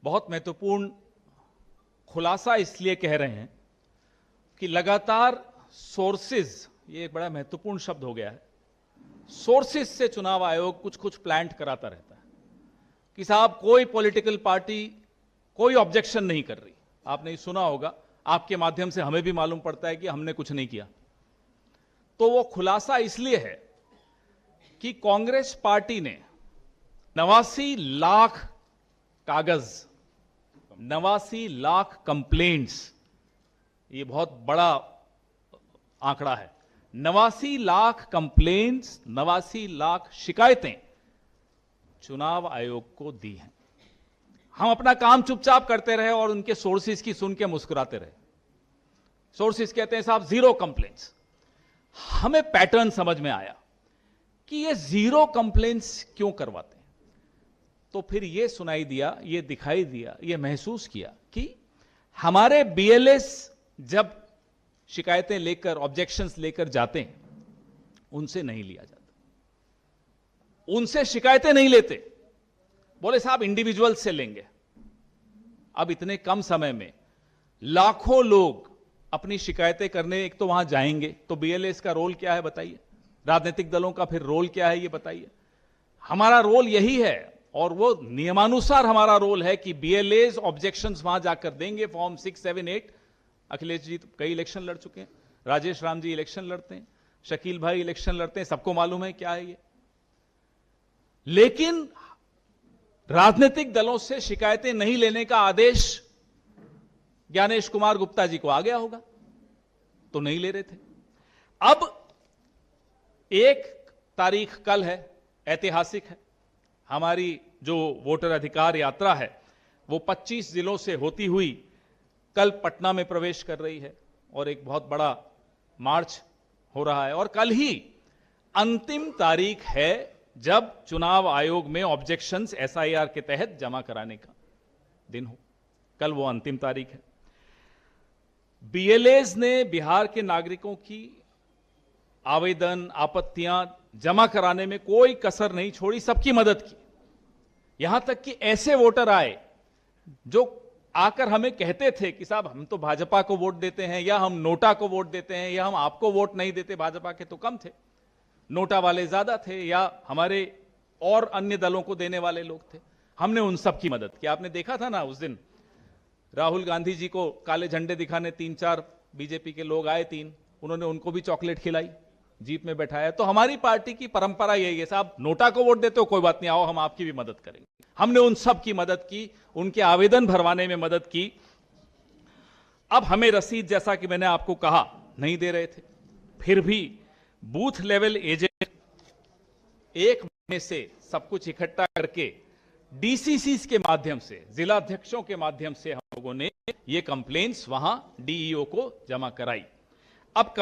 बहुत महत्वपूर्ण खुलासा इसलिए कह रहे हैं कि लगातार सोर्सेज, ये एक बड़ा महत्वपूर्ण शब्द हो गया है, सोर्सेज से चुनाव आयोग कुछ कुछ प्लांट कराता रहता है कि साहब कोई पॉलिटिकल पार्टी कोई ऑब्जेक्शन नहीं कर रही। आपने सुना होगा, आपके माध्यम से हमें भी मालूम पड़ता है कि हमने कुछ नहीं किया। तो वो खुलासा इसलिए है कि कांग्रेस पार्टी ने 89 लाख कागज, 89 लाख कंप्लेंट्स, ये बहुत बड़ा आंकड़ा है, 89 लाख कंप्लेंट्स, 89 लाख शिकायतें चुनाव आयोग को दी हैं। हम अपना काम चुपचाप करते रहे और उनके सोर्सेज की सुन के मुस्कुराते रहे। सोर्सेज कहते हैं साहब 0 कंप्लेंट्स। हमें पैटर्न समझ में आया कि ये 0 कंप्लेंट्स क्यों करवाते हैं। तो फिर ये सुनाई दिया, ये दिखाई दिया, ये महसूस किया कि हमारे बीएलएस जब शिकायतें लेकर, ऑब्जेक्शंस लेकर जाते हैं, उनसे नहीं लिया जाता, उनसे शिकायतें नहीं लेते, बोले साहब इंडिविजुअल से लेंगे। अब इतने कम समय में लाखों लोग अपनी शिकायतें करने एक तो वहां जाएंगे, तो बीएलएस का रोल क्या है बताइए, राजनीतिक दलों का फिर रोल क्या है ये बताइए। हमारा रोल यही है और वो नियमानुसार हमारा रोल है कि बीएलएस ऑब्जेक्शंस वहां जाकर देंगे, फॉर्म 6, 7, 8। अखिलेश जी तो कई इलेक्शन लड़ चुके हैं, राजेश राम जी इलेक्शन लड़ते हैं, शकील भाई इलेक्शन लड़ते हैं, सबको मालूम है क्या है ये। लेकिन राजनीतिक दलों से शिकायतें नहीं लेने का आदेश ज्ञानेश कुमार गुप्ता जी को आ गया होगा, तो नहीं ले रहे थे। अब 1 तारीख कल है, ऐतिहासिक है। हमारी जो वोटर अधिकार यात्रा है वो 25 जिलों से होती हुई कल पटना में प्रवेश कर रही है और एक बहुत बड़ा मार्च हो रहा है। और कल ही अंतिम तारीख है जब चुनाव आयोग में ऑब्जेक्शंस एसआईआर के तहत जमा कराने का दिन हो। कल वो अंतिम तारीख है। बीएलएस ने बिहार के नागरिकों की आवेदन, आपत्तियां जमा कराने में कोई कसर नहीं छोड़ी, सबकी मदद की। यहां तक कि ऐसे वोटर आए जो आकर हमें कहते थे कि साहब हम तो भाजपा को वोट देते हैं, या हम नोटा को वोट देते हैं, या हम आपको वोट नहीं देते, भाजपा के तो कम थे, नोटा वाले ज्यादा थे, या हमारे और अन्य दलों को देने वाले लोग थे। हमने उन सब की मदद की। आपने देखा था ना उस दिन राहुल गांधी जी को काले झंडे दिखाने 3-4 बीजेपी के लोग आए, 3, उन्होंने उनको भी चॉकलेट खिलाई, जीप में बैठाया। तो हमारी पार्टी की परंपरा यही है, साहब नोटा को वोट देते हो कोई बात नहीं, आओ हम आपकी भी मदद करेंगे। हमने उन सब की मदद की, उनके आवेदन भरवाने में मदद की। अब हमें रसीद, जैसा कि मैंने आपको कहा, नहीं दे रहे थे, फिर भी बूथ लेवल एजेंट 1 महीने से सब कुछ इकट्ठा करके डीसीसी के माध्यम से, जिला अध्यक्षों के माध्यम से हम लोगों ने ये कंप्लेंट्स वहां डीईओ को जमा कराई। अब